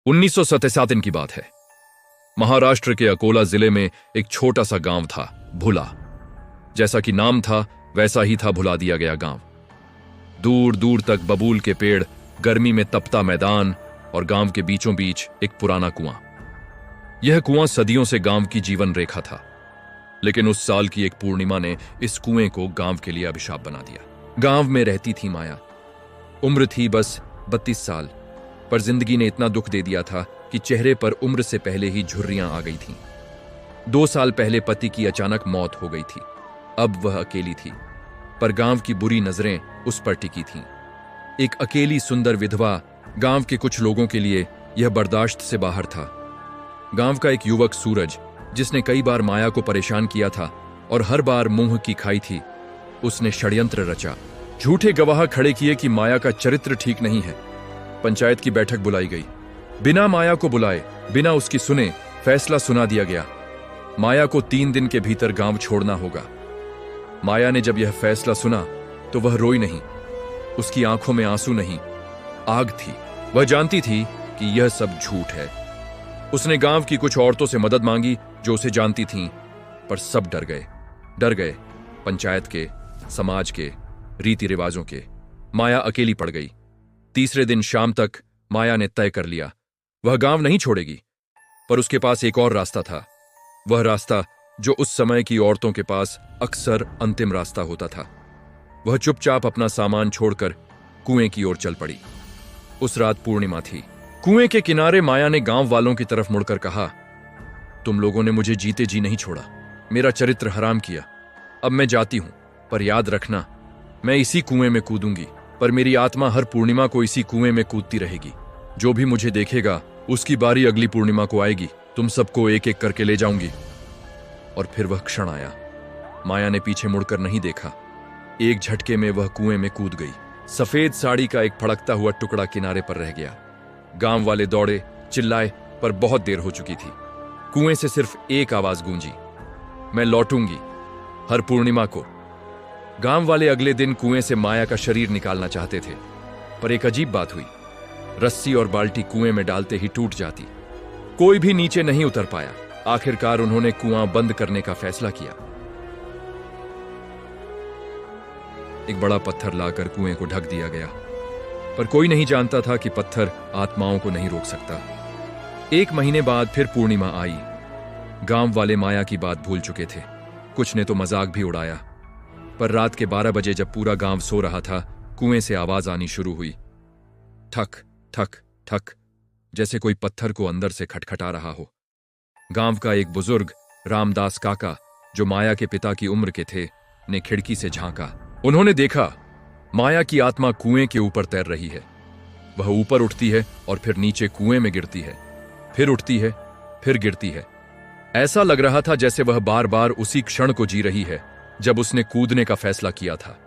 1977 की बात है। महाराष्ट्र के अकोला जिले में एक छोटा सा गांव था, भुला। जैसा कि नाम था वैसा ही था, भुला दिया गया गांव। दूर दूर तक बबूल के पेड़, गर्मी में तपता मैदान और गांव के बीचों बीच एक पुराना कुआं। यह कुआं सदियों से गांव की जीवन रेखा था, लेकिन उस साल की एक पूर्णिमा ने इस कुएं को गांव के लिए अभिशाप बना दिया। गांव में रहती थी माया। उम्र थी बस 32 साल, पर जिंदगी ने इतना दुख दे दिया था कि चेहरे पर उम्र से पहले ही झुर्रियां आ गई थीं। 2 साल पहले पति की अचानक मौत हो गई थी। अब वह अकेली थी, पर गांव की बुरी नजरें उस पर टिकी थीं। एक अकेली सुंदर विधवा, गांव के कुछ लोगों के लिए यह बर्दाश्त से बाहर था। गांव का एक युवक सूरज, जिसने कई बार माया को परेशान किया था और हर बार मुंह की खाई थी, उसने षड्यंत्र रचा। झूठे गवाह खड़े किए कि माया का चरित्र ठीक नहीं है। पंचायत की बैठक बुलाई गई। बिना माया को बुलाए, बिना उसकी सुने फैसला सुना दिया गया। माया को 3 दिन के भीतर गांव छोड़ना होगा। माया ने जब यह फैसला सुना तो वह रोई नहीं। उसकी आंखों में आंसू नहीं, आग थी। वह जानती थी कि यह सब झूठ है। उसने गांव की कुछ औरतों से मदद मांगी जो उसे जानती थीं, पर सब डर गए। पंचायत के, समाज के, रीति रिवाजों के। माया अकेली पड़ गई। तीसरे दिन शाम तक माया ने तय कर लिया, वह गांव नहीं छोड़ेगी। पर उसके पास एक और रास्ता था, वह रास्ता जो उस समय की औरतों के पास अक्सर अंतिम रास्ता होता था। वह चुपचाप अपना सामान छोड़कर कुएं की ओर चल पड़ी। उस रात पूर्णिमा थी। कुएं के किनारे माया ने गांव वालों की तरफ मुड़कर कहा, तुम लोगों ने मुझे जीते जी नहीं छोड़ा, मेरा चरित्र हराम किया। अब मैं जाती हूं, पर याद रखना, मैं इसी कुएं में कूदूंगी, पर मेरी आत्मा हर पूर्णिमा को इसी कुएं में कूदती रहेगी। जो भी मुझे देखेगा उसकी बारी अगली पूर्णिमा को आएगी। तुम सबको एक एक करके ले जाऊंगी। और फिर वह क्षण आया। माया ने पीछे मुड़कर नहीं देखा। एक झटके में वह कुएं में कूद गई। सफेद साड़ी का एक फड़कता हुआ टुकड़ा किनारे पर रह गया। गांव वाले दौड़े, चिल्लाए, पर बहुत देर हो चुकी थी। कुएं से सिर्फ एक आवाज गूंजी, मैं लौटूंगी हर पूर्णिमा को। गांव वाले अगले दिन कुएं से माया का शरीर निकालना चाहते थे, पर एक अजीब बात हुई। रस्सी और बाल्टी कुएं में डालते ही टूट जाती। कोई भी नीचे नहीं उतर पाया। आखिरकार उन्होंने कुआं बंद करने का फैसला किया। एक बड़ा पत्थर लाकर कुएं को ढक दिया गया, पर कोई नहीं जानता था कि पत्थर आत्माओं को नहीं रोक सकता। 1 महीने बाद फिर पूर्णिमा आई। गांव वाले माया की बात भूल चुके थे। कुछ ने तो मजाक भी उड़ाया। पर रात के 12 बजे जब पूरा गांव सो रहा था, कुएं से आवाज आनी शुरू हुई। ठक ठक ठक, जैसे कोई पत्थर को अंदर से खटखटा रहा हो। गांव का एक बुजुर्ग, रामदास काका, जो माया के पिता की उम्र के थे, ने खिड़की से झांका। उन्होंने देखा माया की आत्मा कुएं के ऊपर तैर रही है। वह ऊपर उठती है और फिर नीचे कुएं में गिरती है, फिर उठती है, फिर गिरती है। ऐसा लग रहा था जैसे वह बार बार उसी क्षण को जी रही है जब उसने कूदने का फैसला किया था।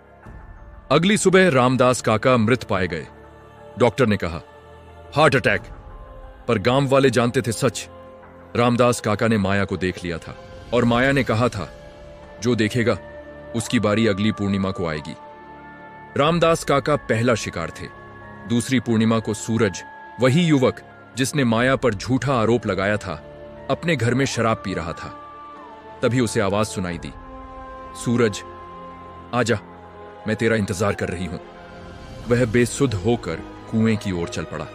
अगली सुबह रामदास काका मृत पाए गए। डॉक्टर ने कहा, हार्ट अटैक। पर गांव वाले जानते थे सच। रामदास काका ने माया को देख लिया था, और माया ने कहा था, जो देखेगा उसकी बारी अगली पूर्णिमा को आएगी। रामदास काका पहला शिकार थे। दूसरी पूर्णिमा को सूरज, वही युवक जिसने माया पर झूठा आरोप लगाया था, अपने घर में शराब पी रहा था। तभी उसे आवाज सुनाई दी, सूरज आजा, मैं तेरा इंतजार कर रही हूं। वह बेसुध होकर कुएं की ओर चल पड़ा।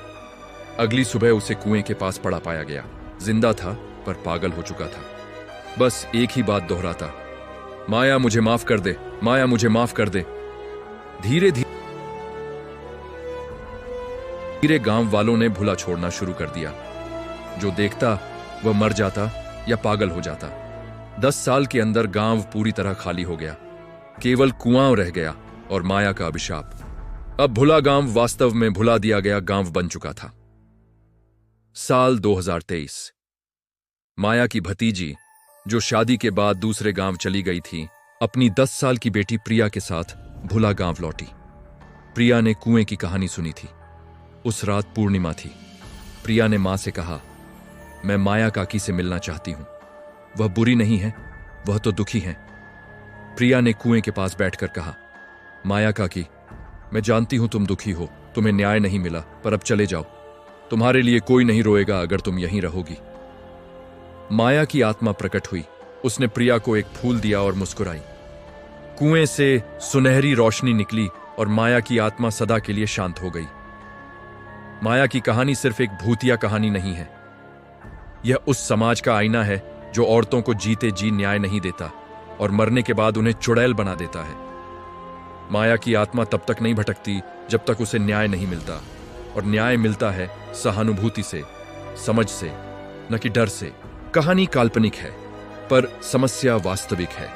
अगली सुबह उसे कुएं के पास पड़ा पाया गया। जिंदा था, पर पागल हो चुका था। बस एक ही बात दोहराता, माया मुझे माफ कर दे, माया मुझे माफ कर दे। धीरे धीरे गांव वालों ने भुला छोड़ना शुरू कर दिया। जो देखता वह मर जाता या पागल हो जाता। 10 साल के अंदर गांव पूरी तरह खाली हो गया। केवल कुआं रह गया और माया का अभिशाप। अब भुला गांव वास्तव में भुला दिया गया गांव बन चुका था। साल 2023। माया की भतीजी, जो शादी के बाद दूसरे गांव चली गई थी, अपनी 10 साल की बेटी प्रिया के साथ भुला गांव लौटी। प्रिया ने कुएं की कहानी सुनी थी। उस रात पूर्णिमा थी। प्रिया ने मां से कहा, मैं माया काकी से मिलना चाहती हूं। वह बुरी नहीं है, वह तो दुखी है। प्रिया ने कुएं के पास बैठकर कहा, माया काकी, मैं जानती हूं तुम दुखी हो, तुम्हें न्याय नहीं मिला, पर अब चले जाओ। तुम्हारे लिए कोई नहीं रोएगा अगर तुम यहीं रहोगी। माया की आत्मा प्रकट हुई। उसने प्रिया को एक फूल दिया और मुस्कुराई। कुएं से सुनहरी रोशनी निकली और माया की आत्मा सदा के लिए शांत हो गई। माया की कहानी सिर्फ एक भूतिया कहानी नहीं है। यह उस समाज का आईना है जो औरतों को जीते जी न्याय नहीं देता और मरने के बाद उन्हें चुड़ैल बना देता है। माया की आत्मा तब तक नहीं भटकती जब तक उसे न्याय नहीं मिलता, और न्याय मिलता है सहानुभूति से, समझ से, न कि डर से। कहानी काल्पनिक है, पर समस्या वास्तविक है।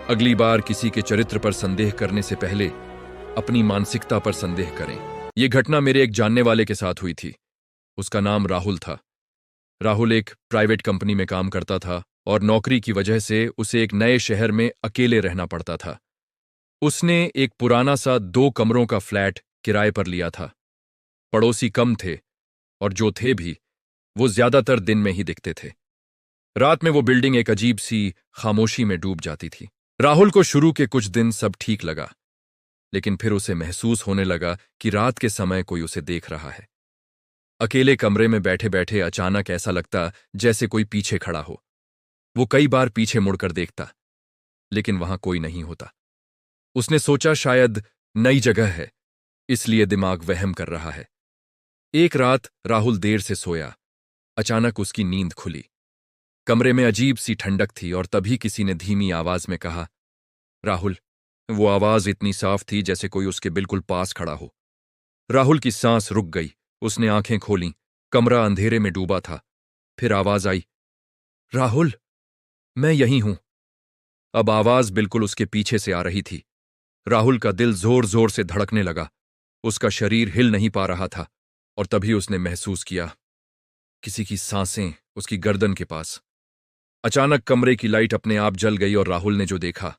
अगली बार किसी के चरित्र पर संदेह करने से पहले अपनी मानसिकता पर संदेह करें। यह घटना मेरे एक जानने वाले के साथ हुई थी। उसका नाम राहुल था। राहुल एक प्राइवेट कंपनी में काम करता था और नौकरी की वजह से उसे एक नए शहर में अकेले रहना पड़ता था। उसने एक पुराना सा 2 कमरों का फ्लैट किराए पर लिया था। पड़ोसी कम थे, और जो थे भी वो ज्यादातर दिन में ही दिखते थे। रात में वो बिल्डिंग एक अजीब सी खामोशी में डूब जाती थी। राहुल को शुरू के कुछ दिन सब ठीक लगा, लेकिन फिर उसे महसूस होने लगा कि रात के समय कोई उसे देख रहा है। अकेले कमरे में बैठे बैठे अचानक ऐसा लगता जैसे कोई पीछे खड़ा हो। वो कई बार पीछे मुड़कर देखता, लेकिन वहां कोई नहीं होता। उसने सोचा शायद नई जगह है, इसलिए दिमाग वहम कर रहा है। एक रात राहुल देर से सोया। अचानक उसकी नींद खुली। कमरे में अजीब सी ठंडक थी और तभी किसी ने धीमी आवाज में कहा, राहुल। वो आवाज इतनी साफ थी जैसे कोई उसके बिल्कुल पास खड़ा हो। राहुल की सांस रुक गई। उसने आंखें खोलीं। कमरा अंधेरे में डूबा था। फिर आवाज आई, राहुल, मैं यहीं हूं। अब आवाज बिल्कुल उसके पीछे से आ रही थी। राहुल का दिल जोर जोर से धड़कने लगा। उसका शरीर हिल नहीं पा रहा था, और तभी उसने महसूस किया किसी की सांसें उसकी गर्दन के पास। अचानक कमरे की लाइट अपने आप जल गई और राहुल ने जो देखा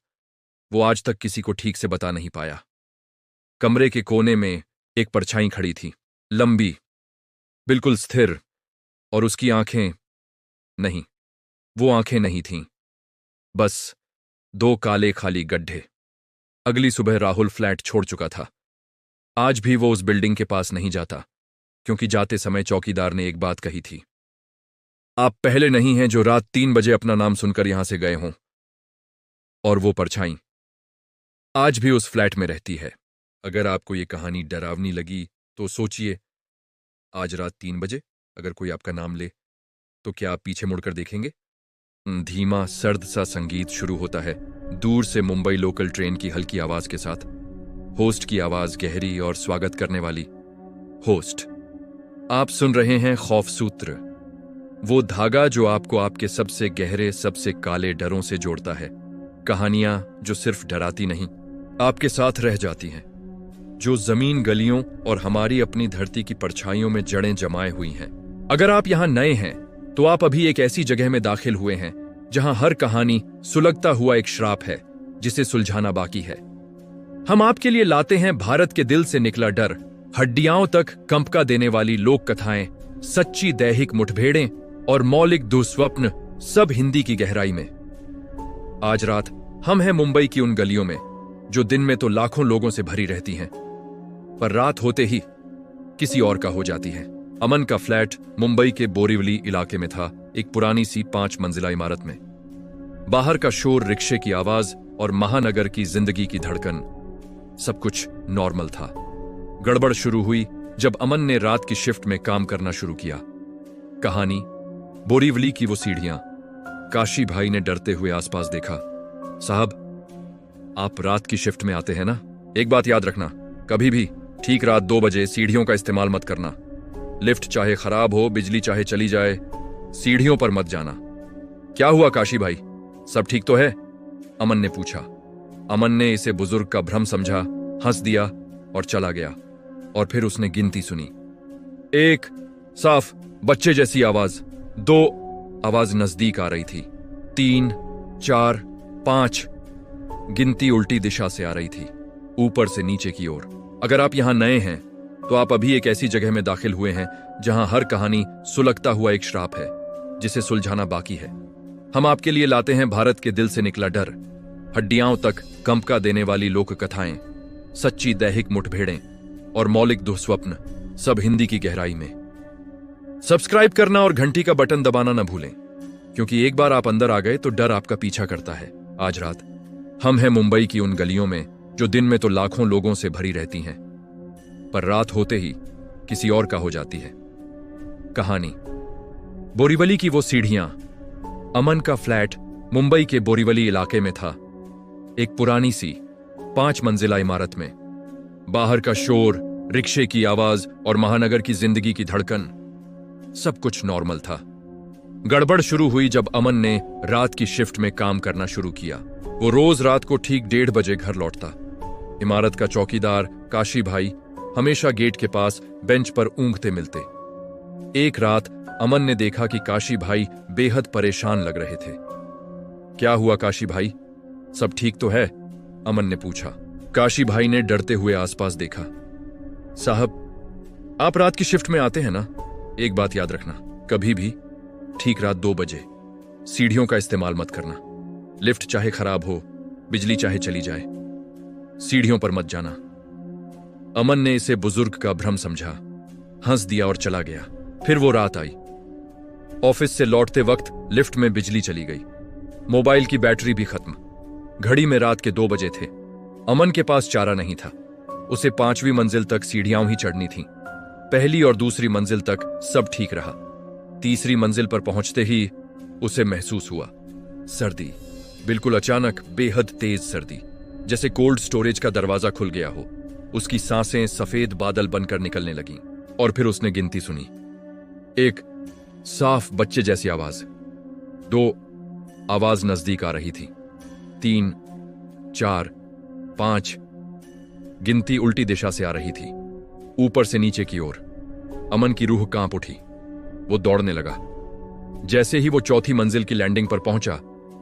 वो आज तक किसी को ठीक से बता नहीं पाया। कमरे के कोने में एक परछाई खड़ी थी, लंबी, बिल्कुल स्थिर, और उसकी आंखें नहीं, वो आंखें नहीं थीं, बस 2 काले खाली गड्ढे। अगली सुबह राहुल फ्लैट छोड़ चुका था। आज भी वो उस बिल्डिंग के पास नहीं जाता, क्योंकि जाते समय चौकीदार ने एक बात कही थी, आप पहले नहीं हैं जो रात 3 बजे अपना नाम सुनकर यहां से गए हों। और वो परछाई आज भी उस फ्लैट में रहती है। अगर आपको ये कहानी डरावनी लगी तो सोचिए, आज रात 3 बजे अगर कोई आपका नाम ले तो क्या आप पीछे मुड़कर देखेंगे? धीमा सर्द सा संगीत शुरू होता है, दूर से मुंबई लोकल ट्रेन की हल्की आवाज के साथ। होस्ट की आवाज गहरी और स्वागत करने वाली। होस्ट, आप सुन रहे हैं खौफ सूत्र, वो धागा जो आपको आपके सबसे गहरे, सबसे काले डरों से जोड़ता है। कहानियां जो सिर्फ डराती नहीं, आपके साथ रह जाती हैं, जो जमीन, गलियों और हमारी अपनी धरती की परछाइयों में जड़ें जमाए हुई हैं। अगर आप यहां नए हैं तो आप अभी एक ऐसी जगह में दाखिल हुए हैं जहां हर कहानी सुलगता हुआ एक श्राप है जिसे सुलझाना बाकी है। हम आपके लिए लाते हैं भारत के दिल से निकला डर, हड्डियां तक कंपका देने वाली लोक कथाएं, सच्ची दैहिक मुठभेड़ें और मौलिक दुस्वप्न, सब हिंदी की गहराई में। आज रात हम हैं मुंबई की उन गलियों में जो दिन में तो लाखों लोगों से भरी रहती हैं, पर रात होते ही किसी और का हो जाती है। अमन का फ्लैट मुंबई के बोरीवली इलाके में था, एक पुरानी सी 5 मंजिला इमारत में। बाहर का शोर, रिक्शे की आवाज और महानगर की जिंदगी की धड़कन, सब कुछ नॉर्मल था। गड़बड़ शुरू हुई जब अमन ने रात की शिफ्ट में काम करना शुरू किया। कहानी बोरीवली की वो सीढ़ियां। काशी भाई ने डरते हुए आसपास देखा। साहब, आप रात की शिफ्ट में आते हैं ना? एक बात याद रखना, कभी भी ठीक रात 2 बजे सीढ़ियों का इस्तेमाल मत करना। लिफ्ट चाहे खराब हो, बिजली चाहे चली जाए, सीढ़ियों पर मत जाना। क्या हुआ काशी भाई, सब ठीक तो है? अमन ने पूछा। अमन ने इसे बुजुर्ग का भ्रम समझा, हंस दिया और चला गया। और फिर उसने गिनती सुनी। 1, साफ बच्चे जैसी आवाज। 2, आवाज नजदीक आ रही थी। 3, 4, 5, गिनती उल्टी दिशा से आ रही थी, ऊपर से नीचे की ओर। अगर आप यहां नए हैं तो आप अभी एक ऐसी जगह में दाखिल हुए हैं जहां हर कहानी सुलगता हुआ एक श्राप है जिसे सुलझाना बाकी है। हम आपके लिए लाते हैं भारत के दिल से निकला डर, हड्डियां तक कंपका देने वाली लोक कथाएं, सच्ची दैहिक मुठभेड़ें और मौलिक दुस्वप्न, सब हिंदी की गहराई में। सब्सक्राइब करना और घंटी का बटन दबाना न भूलें, क्योंकि एक बार आप अंदर आ गए तो डर आपका पीछा करता है। आज रात हम हैं मुंबई की उन गलियों में जो दिन में तो लाखों लोगों से भरी रहती हैं, पर रात होते ही किसी और का हो जाती है। कहानी बोरीवली की वो सीढ़ियां। अमन का फ्लैट मुंबई के बोरीवली इलाके में था, एक पुरानी सी 5 मंजिला इमारत में। बाहर का शोर, रिक्शे की आवाज और महानगर की जिंदगी की धड़कन, सब कुछ नॉर्मल था। गड़बड़ शुरू हुई जब अमन ने रात की शिफ्ट में काम करना शुरू किया। वो रोज रात को ठीक 1:30 बजे घर लौटता। इमारत का चौकीदार काशी भाई हमेशा गेट के पास बेंच पर ऊँघते मिलते। एक रात अमन ने देखा कि काशी भाई बेहद परेशान लग रहे थे। क्या हुआ काशी भाई, सब ठीक तो है? अमन ने पूछा। काशी भाई ने डरते हुए आसपास देखा। साहब, आप रात की शिफ्ट में आते हैं ना? एक बात याद रखना, कभी भी ठीक रात 2 बजे सीढ़ियों का इस्तेमाल मत करना। लिफ्ट चाहे खराब हो, बिजली चाहे चली जाए, सीढ़ियों पर मत जाना। अमन ने इसे बुजुर्ग का भ्रम समझा, हंस दिया और चला गया। फिर वो रात आई। ऑफिस से लौटते वक्त लिफ्ट में बिजली चली गई, मोबाइल की बैटरी भी खत्म। घड़ी में रात के 2 बजे थे। अमन के पास चारा नहीं था। उसे 5वीं मंजिल तक सीढ़ियां ही चढ़नी थी। पहली और दूसरी मंजिल तक सब ठीक रहा। तीसरी मंजिल पर पहुंचते ही उसे महसूस हुआ सर्दी, बिल्कुल अचानक बेहद तेज सर्दी, जैसे कोल्ड स्टोरेज का दरवाजा खुल गया हो। उसकी सांसें सफेद बादल बनकर निकलने लगीं और फिर उसने गिनती सुनी। एक साफ बच्चे जैसी आवाज, 2 आवाज नजदीक आ रही थी, 3, 4, 5। गिनती उल्टी दिशा से आ रही थी, ऊपर से नीचे की ओर। अमन की रूह कांप उठी। वो दौड़ने लगा। जैसे ही वो चौथी मंजिल की लैंडिंग पर पहुंचा,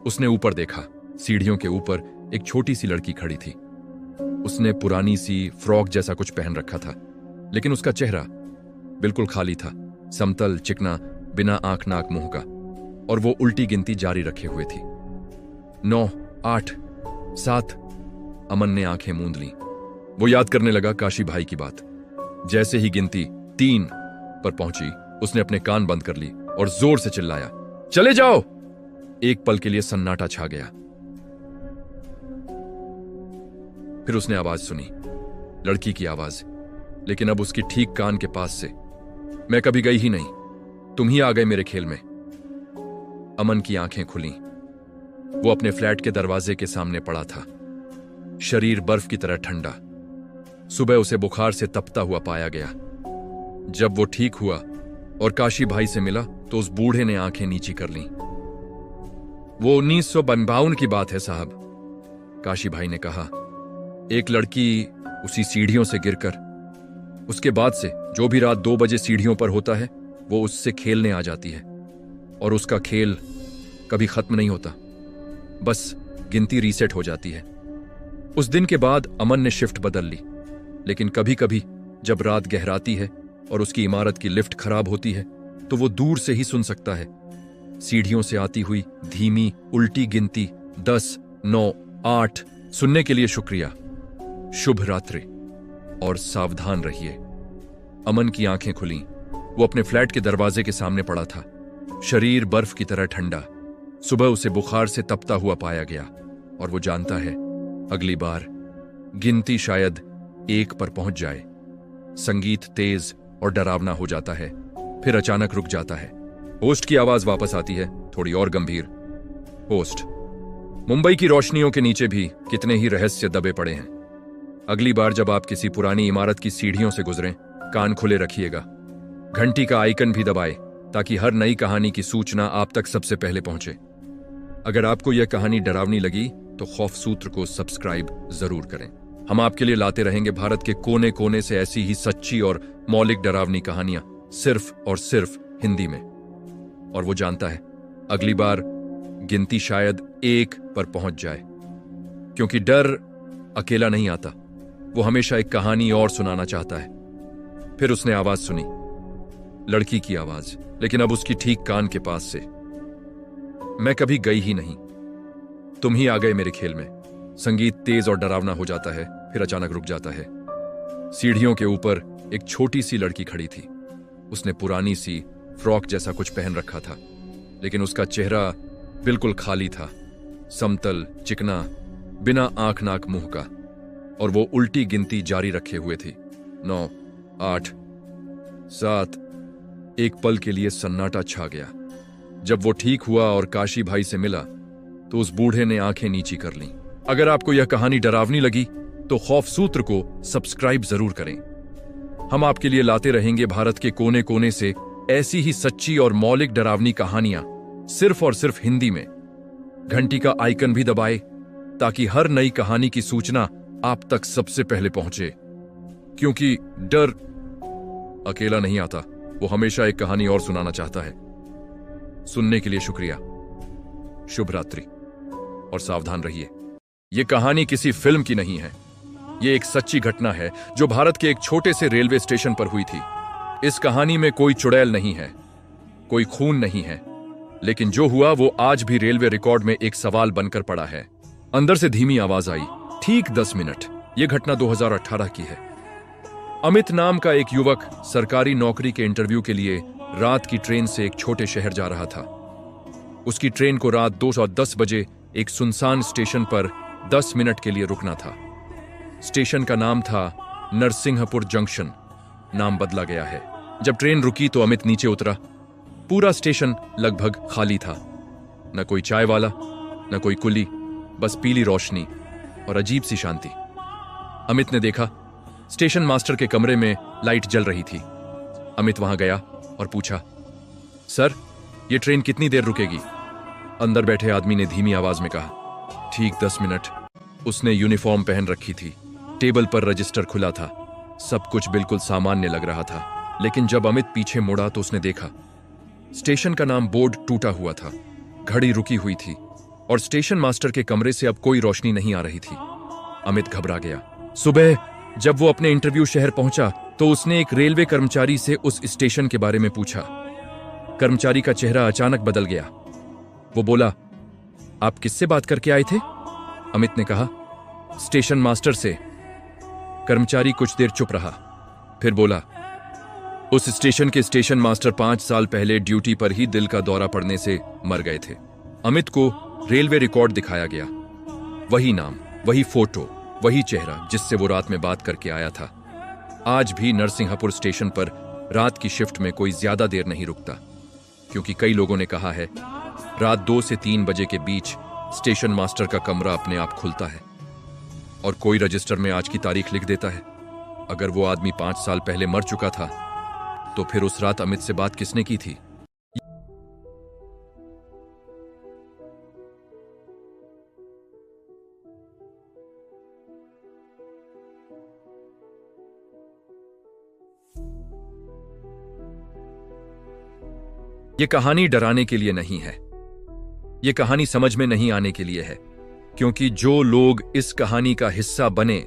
उसने ऊपर देखा। सीढ़ियों के ऊपर एक छोटी सी लड़की खड़ी थी। उसने पुरानी सी फ्रॉक जैसा कुछ पहन रखा था, लेकिन उसका चेहरा बिल्कुल खाली था, समतल, चिकना, बिना आंख नाक मुंह का। और वो उल्टी गिनती जारी रखे हुए थी। 9, 8, 7। अमन ने आंखें मूंद ली। वो याद करने लगा काशी भाई की बात। जैसे ही गिनती 3 पर पहुंची, उसने अपने कान बंद कर ली और जोर से चिल्लाया, चले जाओ। एक पल के लिए सन्नाटा छा गया। फिर उसने आवाज सुनी, लड़की की आवाज, लेकिन अब उसकी ठीक कान के पास से। मैं कभी गई ही नहीं, तुम ही आ गए मेरे खेल में। अमन की आंखें खुली। वो अपने फ्लैट के दरवाजे के सामने पड़ा था, शरीर बर्फ की तरह ठंडा। सुबह उसे बुखार से तपता हुआ पाया गया। जब वो ठीक हुआ और काशी भाई से मिला तो उस बूढ़े ने आंखें नीची कर लीं। वो 1952 की बात है साहब, काशी भाई ने कहा। एक लड़की उसी सीढ़ियों से गिरकर, उसके बाद से जो भी रात 2 बजे सीढ़ियों पर होता है, वो उससे खेलने आ जाती है। और उसका खेल कभी खत्म नहीं होता, बस गिनती रीसेट हो जाती है। उस दिन के बाद अमन ने शिफ्ट बदल ली, लेकिन कभी कभी जब रात गहराती है और उसकी इमारत की लिफ्ट खराब होती है, तो वो दूर से ही सुन सकता है सीढ़ियों से आती हुई धीमी उल्टी गिनती, 10, 9, 8। सुनने के लिए शुक्रिया। शुभ रात्रि और सावधान रहिए। अमन की आंखें खुली। वो अपने फ्लैट के दरवाजे के सामने पड़ा था, शरीर बर्फ की तरह ठंडा। सुबह उसे बुखार से तपता हुआ पाया गया और वो जानता है अगली बार गिनती शायद 1 पर पहुंच जाए। संगीत तेज और डरावना हो जाता है, फिर अचानक रुक जाता है। होस्ट की आवाज वापस आती है, थोड़ी और गंभीर। होस्ट, मुंबई की रोशनियों के नीचे भी कितने ही रहस्य दबे पड़े हैं। अगली बार जब आप किसी पुरानी इमारत की सीढ़ियों से गुजरें, कान खुले रखिएगा। घंटी का आइकन भी दबाएं ताकि हर नई कहानी की सूचना आप तक सबसे पहले पहुंचे। अगर आपको यह कहानी डरावनी लगी तो खौफ सूत्र को सब्सक्राइब जरूर करें। हम आपके लिए लाते रहेंगे भारत के कोने कोने से ऐसी ही सच्ची और मौलिक डरावनी कहानियां, सिर्फ और सिर्फ हिंदी में। और वो जानता है अगली बार गिनती शायद 1 पर पहुंच जाए, क्योंकि डर अकेला नहीं आता, वो हमेशा एक कहानी और सुनाना चाहता है। फिर उसने आवाज सुनी, लड़की की आवाज, लेकिन अब उसकी ठीक कान के पास से। मैं कभी गई ही नहीं, तुम ही आ गए मेरे खेल में। संगीत तेज और डरावना हो जाता है, फिर अचानक रुक जाता है। सीढ़ियों के ऊपर एक छोटी सी लड़की खड़ी थी। उसने पुरानी सी फ्रॉक जैसा कुछ पहन रखा था, लेकिन उसका चेहरा बिल्कुल खाली था, समतल, चिकना, बिना आंख नाक मुंह का। और वो उल्टी गिनती जारी रखे हुए थी। 9, 8, 7। एक पल के लिए सन्नाटा छा गया। जब वो ठीक हुआ और काशी भाई से मिला तो उस बूढ़े ने आंखें नीची कर लीं। अगर आपको यह कहानी डरावनी लगी तो खौफ सूत्र को सब्सक्राइब जरूर करें। हम आपके लिए लाते रहेंगे भारत के कोने कोने से ऐसी ही सच्ची और मौलिक डरावनी कहानियां, सिर्फ और सिर्फ हिंदी में। घंटी का आइकन भी दबाएं ताकि हर नई कहानी की सूचना आप तक सबसे पहले पहुंचे, क्योंकि डर अकेला नहीं आता, वो हमेशा एक कहानी और सुनाना चाहता है। सुनने के लिए शुक्रिया। शुभ रात्रि और सावधान रहिए। यह कहानी किसी फिल्म की नहीं है, यह एक सच्ची घटना है जो भारत के एक छोटे से रेलवे स्टेशन पर हुई थी। इस कहानी में कोई चुड़ैल नहीं है, कोई खून नहीं है, लेकिन जो हुआ वो आज भी रेलवे रिकॉर्ड में एक सवाल बनकर पड़ा है। अंदर से धीमी आवाज आई, ठीक 10 मिनट। यह घटना 2018 की है। अमित नाम का एक युवक सरकारी नौकरी के इंटरव्यू के लिए रात की ट्रेन से एक छोटे शहर जा रहा था। उसकी ट्रेन को रात 2:10 बजे एक सुनसान स्टेशन पर 10 मिनट के लिए रुकना था। स्टेशन का नाम था नरसिंहपुर जंक्शन। नाम बदला गया है। जब ट्रेन रुकी तो अमित नीचे उतरा। पूरा स्टेशन लगभग खाली था। न कोई चाय वाला, न कोई कुली, बस पीली रोशनी और अजीब सी शांति। अमित ने देखा स्टेशन मास्टर के कमरे में लाइट जल रही थी। अमित वहां गया और पूछा, सर, ये ट्रेन कितनी देर रुकेगी? अंदर बैठे आदमी ने धीमी आवाज में कहा, ठीक 10 मिनट। उसने यूनिफॉर्म पहन रखी थी। टेबल पर रजिस्टर खुला था। सब कुछ बिल्कुल सामान्य लग रहा था। लेकिन जब अमित पीछे मुड़ा तो उसने देखा स्टेशन का नाम बोर्ड टूटा हुआ था, घड़ी रुकी हुई थी और स्टेशन मास्टर के कमरे से अब कोई रोशनी नहीं आ रही थी। अमित घबरा गया। सुबह जब वो अपने इंटरव्यू शहर पहुंचा तो उसने एक रेलवे कर्मचारी से उस स्टेशन के बारे में पूछा। कर्मचारी का चेहरा अचानक बदल गया। वो बोला, आप किससे बात करके आए थे? अमित ने कहा, स्टेशन मास्टर से। कर्मचारी कुछ देर चुप रहा, फिर बोला, उस स्टेशन के स्टेशन मास्टर 5 साल पहले ड्यूटी पर ही दिल का दौरा पड़ने से मर गए थे। अमित को रेलवे रिकॉर्ड दिखाया गया। वही नाम, वही फोटो, वही चेहरा जिससे वो रात में बात करके आया था। आज भी नरसिंहपुर स्टेशन पर रात की शिफ्ट में कोई ज्यादा देर नहीं रुकता, क्योंकि कई लोगों ने कहा है रात 2 से 3 बजे के बीच स्टेशन मास्टर का कमरा अपने आप खुलता है और कोई रजिस्टर में आज की तारीख लिख देता है। अगर वो आदमी 5 साल पहले मर चुका था तो फिर उस रात अमित से बात किसने की थी? यह कहानी डराने के लिए नहीं है, यह कहानी समझ में नहीं आने के लिए है, क्योंकि जो लोग इस कहानी का हिस्सा बने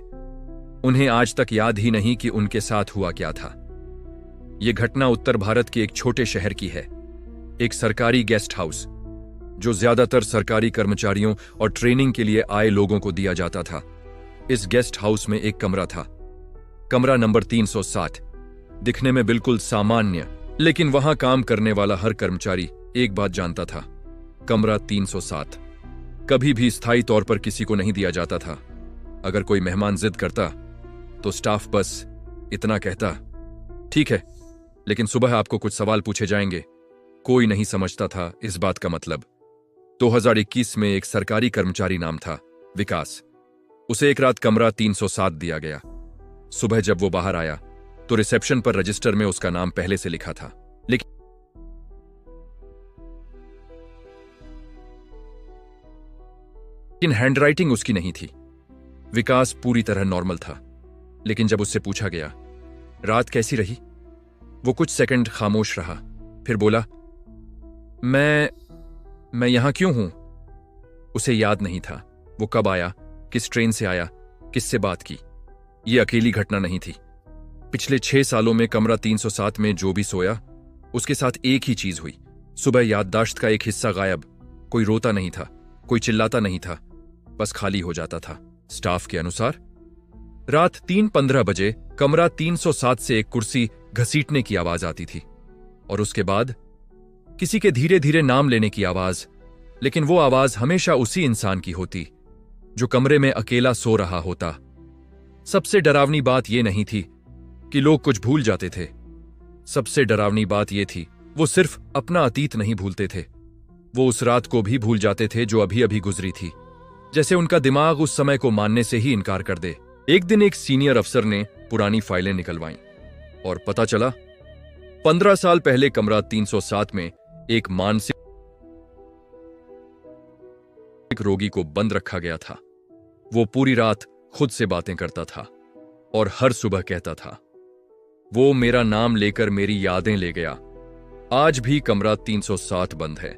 उन्हें आज तक याद ही नहीं कि उनके साथ हुआ क्या था। यह घटना उत्तर भारत के एक छोटे शहर की है। एक सरकारी गेस्ट हाउस जो ज्यादातर सरकारी कर्मचारियों और ट्रेनिंग के लिए आए लोगों को दिया जाता था। इस गेस्ट हाउस में एक कमरा था, कमरा नंबर 360। दिखने में बिल्कुल सामान्य, लेकिन वहां काम करने वाला हर कर्मचारी एक बात जानता था, कमरा 307 कभी भी स्थायी तौर पर किसी को नहीं दिया जाता था। अगर कोई मेहमान जिद करता तो स्टाफ बस इतना कहता, ठीक है, लेकिन सुबह आपको कुछ सवाल पूछे जाएंगे। कोई नहीं समझता था इस बात का मतलब। 2021 में एक सरकारी कर्मचारी नाम था विकास। उसे एक रात कमरा 307 दिया गया। सुबह जब वो बाहर आया तो रिसेप्शन पर रजिस्टर में उसका नाम पहले से लिखा था, लेकिन हैंडराइटिंग उसकी नहीं थी। विकास पूरी तरह नॉर्मल था, लेकिन जब उससे पूछा गया, रात कैसी रही, वो कुछ सेकंड खामोश रहा, फिर बोला, मैं यहां क्यों हूं? उसे याद नहीं था वो कब आया, किस ट्रेन से आया, किससे बात की। यह अकेली घटना नहीं थी। पिछले 6 सालों में कमरा 307 में जो भी सोया उसके साथ एक ही चीज हुई। सुबह याददाश्त का एक हिस्सा गायब। कोई रोता नहीं था, कोई चिल्लाता नहीं था, बस खाली हो जाता था। स्टाफ के अनुसार रात 3:15 बजे कमरा 307 से एक कुर्सी घसीटने की आवाज आती थी और उसके बाद किसी के धीरे धीरे नाम लेने की आवाज, लेकिन वो आवाज हमेशा उसी इंसान की होती जो कमरे में अकेला सो रहा होता। सबसे डरावनी बात यह नहीं थी कि लोग कुछ भूल जाते थे। सबसे डरावनी बात यह थी वो सिर्फ अपना अतीत नहीं भूलते थे, वो उस रात को भी भूल जाते थे जो अभी अभी गुजरी थी। जैसे उनका दिमाग उस समय को मानने से ही इनकार कर दे। एक दिन एक सीनियर अफसर ने पुरानी फाइलें निकलवाईं और पता चला 15 साल पहले कमरा 307 में एक मानसिक रोगी को बंद रखा गया था। वो पूरी रात खुद से बातें करता था और हर सुबह कहता था, वो मेरा नाम लेकर मेरी यादें ले गया। आज भी कमरा 307 बंद है,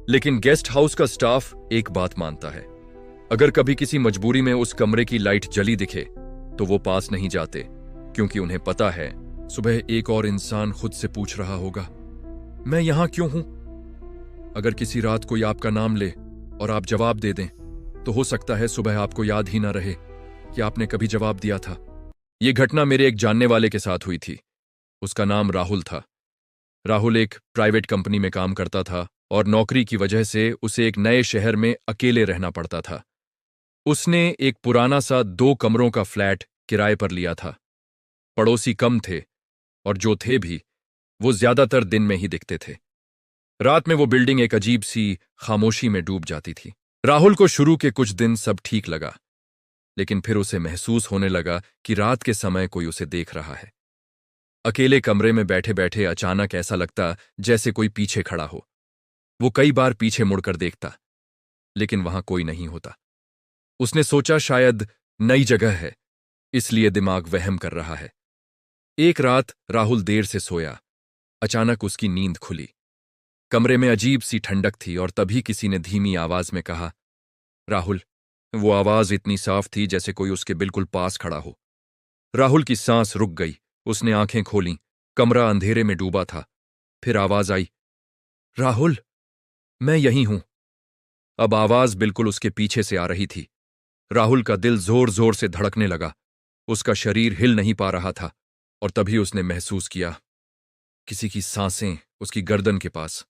लेकिन गेस्ट हाउस का स्टाफ एक बात मानता है, अगर कभी किसी मजबूरी में उस कमरे की लाइट जली दिखे तो वो पास नहीं जाते, क्योंकि उन्हें पता है सुबह एक और इंसान खुद से पूछ रहा होगा, मैं यहां क्यों हूं? अगर किसी रात कोई आपका नाम ले और आप जवाब दे दें तो हो सकता है सुबह आपको याद ही ना रहे कि आपने कभी जवाब दिया था। यह घटना मेरे एक जानने वाले के साथ हुई थी। उसका नाम राहुल था। राहुल एक प्राइवेट कंपनी में काम करता था और नौकरी की वजह से उसे एक नए शहर में अकेले रहना पड़ता था। उसने एक पुराना सा 2 कमरों का फ्लैट किराए पर लिया था। पड़ोसी कम थे और जो थे भी वो ज्यादातर दिन में ही दिखते थे। रात में वो बिल्डिंग एक अजीब सी खामोशी में डूब जाती थी। राहुल को शुरू के कुछ दिन सब ठीक लगा, लेकिन फिर उसे महसूस होने लगा कि रात के समय कोई उसे देख रहा है। अकेले कमरे में बैठे बैठे अचानक ऐसा लगता जैसे कोई पीछे खड़ा हो। वो कई बार पीछे मुड़कर देखता, लेकिन वहां कोई नहीं होता। उसने सोचा शायद नई जगह है, इसलिए दिमाग वहम कर रहा है। एक रात राहुल देर से सोया। अचानक उसकी नींद खुली। कमरे में अजीब सी ठंडक थी और तभी किसी ने धीमी आवाज में कहा, राहुल। वो आवाज इतनी साफ थी जैसे कोई उसके बिल्कुल पास खड़ा हो। राहुल की सांस रुक गई। उसने आंखें खोलीं। कमरा अंधेरे में डूबा था। फिर आवाज आई, राहुल, मैं यहीं हूं। अब आवाज बिल्कुल उसके पीछे से आ रही थी। राहुल का दिल जोर जोर से धड़कने लगा। उसका शरीर हिल नहीं पा रहा था और तभी उसने महसूस किया किसी की सांसें उसकी गर्दन के पास।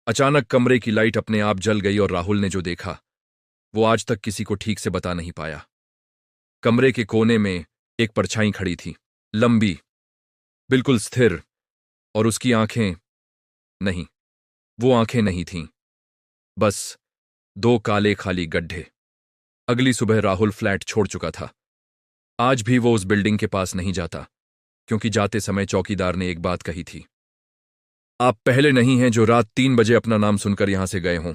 अचानक कमरे की लाइट अपने आप जल गई और राहुल ने जो देखा वो आज तक किसी को ठीक से बता नहीं पाया। कमरे के कोने में एक परछाई खड़ी थी, लंबी, बिल्कुल स्थिर, और उसकी आंखें नहीं, वो आंखें नहीं थीं, बस 2 काले खाली गड्ढे। अगली सुबह राहुल फ्लैट छोड़ चुका था। आज भी वो उस बिल्डिंग के पास नहीं जाता, क्योंकि जाते समय चौकीदार ने एक बात कही थी, आप पहले नहीं हैं जो रात 3 बजे अपना नाम सुनकर यहां से गए हों।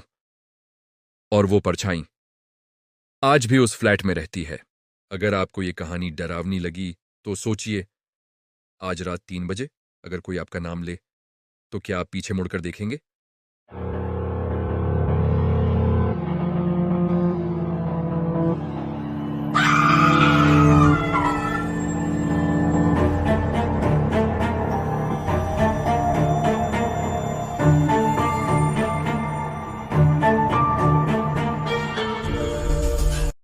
और वो परछाई आज भी उस फ्लैट में रहती है। अगर आपको ये कहानी डरावनी लगी तो सोचिए, आज रात 3 बजे अगर कोई आपका नाम ले तो क्या आप पीछे मुड़कर देखेंगे?